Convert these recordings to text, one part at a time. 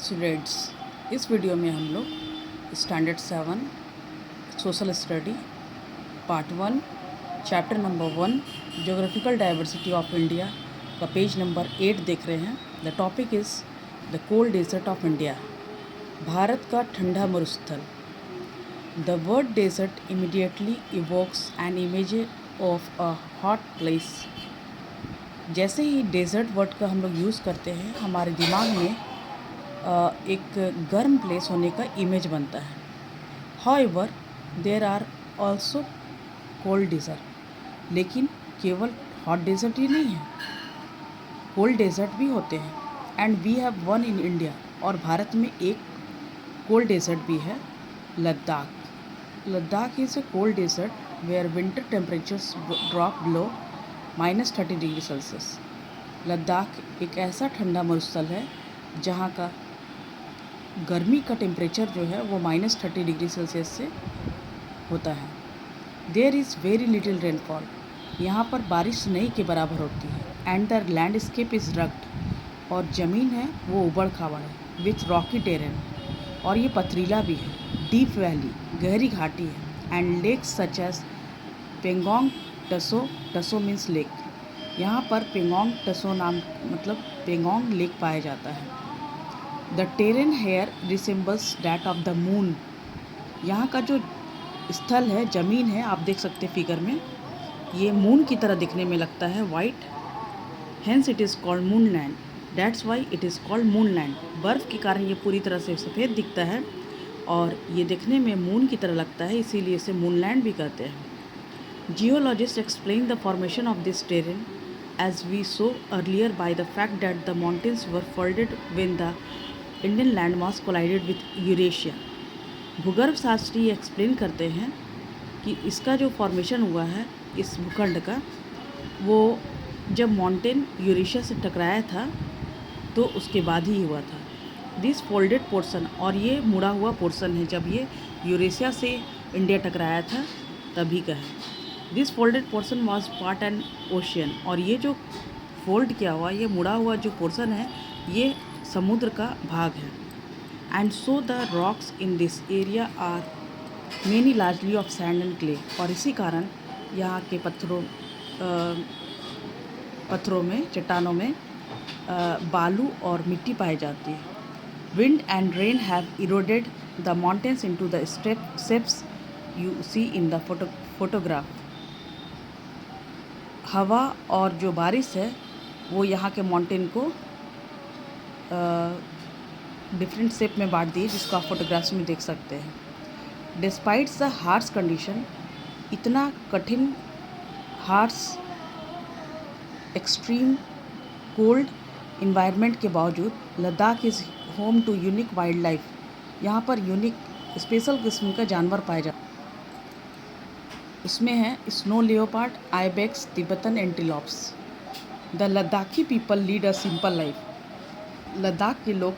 Students, इस video में हम लोग standard 7 social study part 1 chapter number 1 geographical diversity of India का पेज नंबर 8 देख रहे हैं। The topic is the cold desert of India, Bharat का ठंडा मरुस्थल। The word desert immediately evokes an image of a hot place. जैसे ही desert word का हम लोग यूज़ करते हैं, हमारे दिमाग में एक गर्म प्लेस होने का इमेज बनता है। However there are also cold desert, लेकिन केवल हॉट डेजर्ट ही नहीं है, कोल्ड डेजर्ट भी होते हैं। And we have one in India, और भारत में एक कोल्ड डेजर्ट भी है, Ladakh. Ladakh is a cold desert where winter temperatures drop below -30 degree Celsius. Ladakh एक ऐसा ठंडा मरुस्थल है जहाँ का गर्मी का टेम्परेचर जो है वो -30 डिग्री सेल्सियस से होता है। There is very little rainfall, यहाँ पर बारिश नहीं के बराबर होती है। And the landscape is rugged, और ज़मीन है वो उबड़ खाबड़ है, विथ रॉकी टेरेन, और ये पथरीला भी है। डीप वैली, गहरी घाटी है। And lakes such as Pangong Tso, Tso means lake, यहाँ पर पेंगोंग टसो नाम मतलब पेंगोंग लेक पाया जाता है। The terrain here resembles that of the moon, यहाँ का जो स्थल है, ज़मीन है, आप देख सकते हैं फिगर में, ये मून की तरह दिखने में लगता है, white. Hence it is called moon land, that's why it is called moon land. बर्फ़ के कारण ये पूरी तरह से सफ़ेद दिखता है और ये दिखने में मून की तरह लगता है, इसीलिए इसे मून लैंड भी कहते हैं। Geologist explain the formation of this terrain as we saw earlier by the fact that the mountains were folded when the Indian landmass collided with Eurasia। भूगर्भ शास्त्री एक्सप्लेन करते हैं कि इसका जो फॉर्मेशन हुआ है इस भूखंड का, वो जब माउंटेन यूरेशिया से टकराया था तो उसके बाद ही हुआ था। दिस फोल्डेड पोर्शन, और ये मुड़ा हुआ पोर्शन है, जब ये यूरेशिया से इंडिया टकराया था तभी का है। This folded portion was part N ocean, और ये जो फोल्ड किया हुआ, ये मुड़ा हुआ जो पोर्शन है, ये समुद्र का भाग है। And so the rocks in this area are many largely of sand and clay, और इसी कारण यहाँ के पत्थरों में, चट्टानों में बालू और मिट्टी पाई जाती है। Wind and rain have eroded the mountains into the steps you see in the photograph. हवा और जो बारिश है वो यहाँ के माउंटेन को डिफरेंट शेप में बांट दिए, जिसको आप फोटोग्राफ्स में देख सकते हैं। डिस्पाइट द हार्श कंडीशन, इतना कठिन, हार्श, एक्सट्रीम कोल्ड इन्वायरमेंट के बावजूद, Ladakh is home to unique wildlife, यहाँ पर यूनिक स्पेशल किस्म का जानवर पाए जाते हैं। इसमें है snow leopard, ibex, Tibetan antelopes. The Ladakhi people lead a simple life, Ladakh के लोग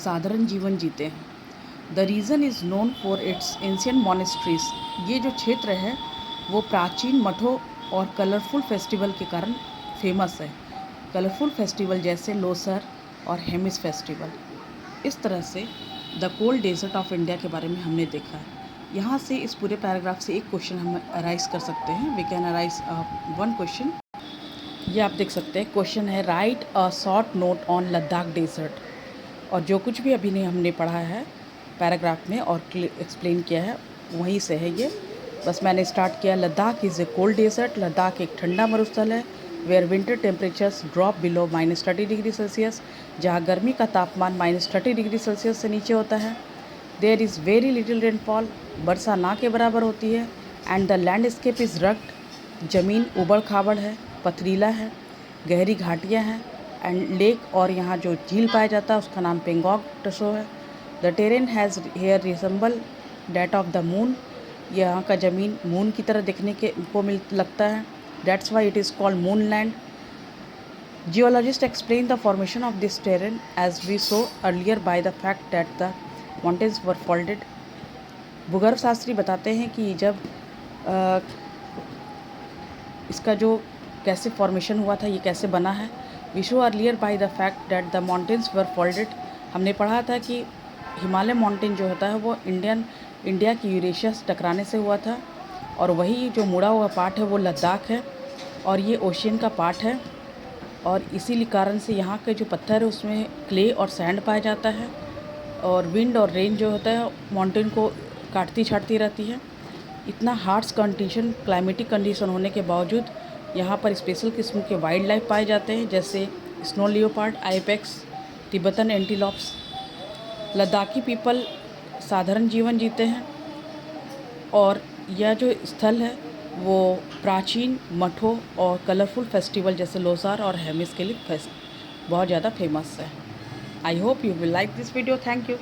साधारण जीवन जीते हैं। The region is known for its ancient monasteries, ये जो क्षेत्र है वो प्राचीन मठों और कलरफुल फेस्टिवल के कारण फेमस है। कलरफुल फेस्टिवल जैसे लोसर और हेमिस फेस्टिवल। इस तरह से the cold desert of India के बारे में हमने देखा है। यहाँ से इस पूरे पैराग्राफ से एक क्वेश्चन हम अराइज कर सकते हैं। We can arise one question. ये आप देख सकते हैं, क्वेश्चन है write a short note on Ladakh desert. और जो कुछ भी अभी ने हमने पढ़ा है पैराग्राफ में और एक्सप्लेन किया है, वहीं से है ये। बस मैंने स्टार्ट किया, Ladakh is a cold desert, Ladakh एक ठंडा मरुस्थल है, where winter temperatures drop below -30 degree Celsius, जहाँ गर्मी का तापमान -30 डिग्री सेल्सियस से नीचे होता है। There is very little rainfall, वर्षा ना के बराबर होती है। And the landscape is rugged, ज़मीन उबड़ खाबड़ है, पथरीला है, गहरी घाटियाँ हैं। एंड लेक, और यहाँ जो झील पाया जाता है उसका नाम पेंगोंग टसो है। The terrain has here resemble that of the moon, यहाँ का ज़मीन मून की तरह दिखने के को लगता है, that's why it is called moon land. Geologist explain the formation of this terrain as we saw earlier by the fact that the mountains were folded. भूगर्भ शास्त्री बताते हैं कि जब इसका जो कैसे फॉर्मेशन हुआ था, ये कैसे बना है। We show earlier by the fact that the mountains were folded, हमने पढ़ा था कि हिमालय माउंटेन जो होता है वो इंडिया की यूरेशिया से टकराने से हुआ था, और वही जो मुड़ा हुआ पार्ट है वो लद्दाख है, और ये ओशियन का पार्ट है। और इसीलिए कारण से यहाँ के जो पत्थर है उसमें क्ले और सैंड पाया जाता है, और विंड और रेन जो होता है माउंटेन को काटती छाटती रहती है। इतना हार्श कंडीशन क्लाइमेटिक कंडीशन होने के बावजूद यहाँ पर स्पेशल किस्म के वाइल्ड लाइफ पाए जाते हैं, जैसे snow leopard, ibex, Tibetan antelopes. Ladakhi people साधारण जीवन जीते हैं, और यह जो स्थल है वो प्राचीन मठों और कलरफुल फेस्टिवल जैसे लोसार और हेमिस के लिए बहुत ज़्यादा फेमस है। I hope you will like this video. Thank you.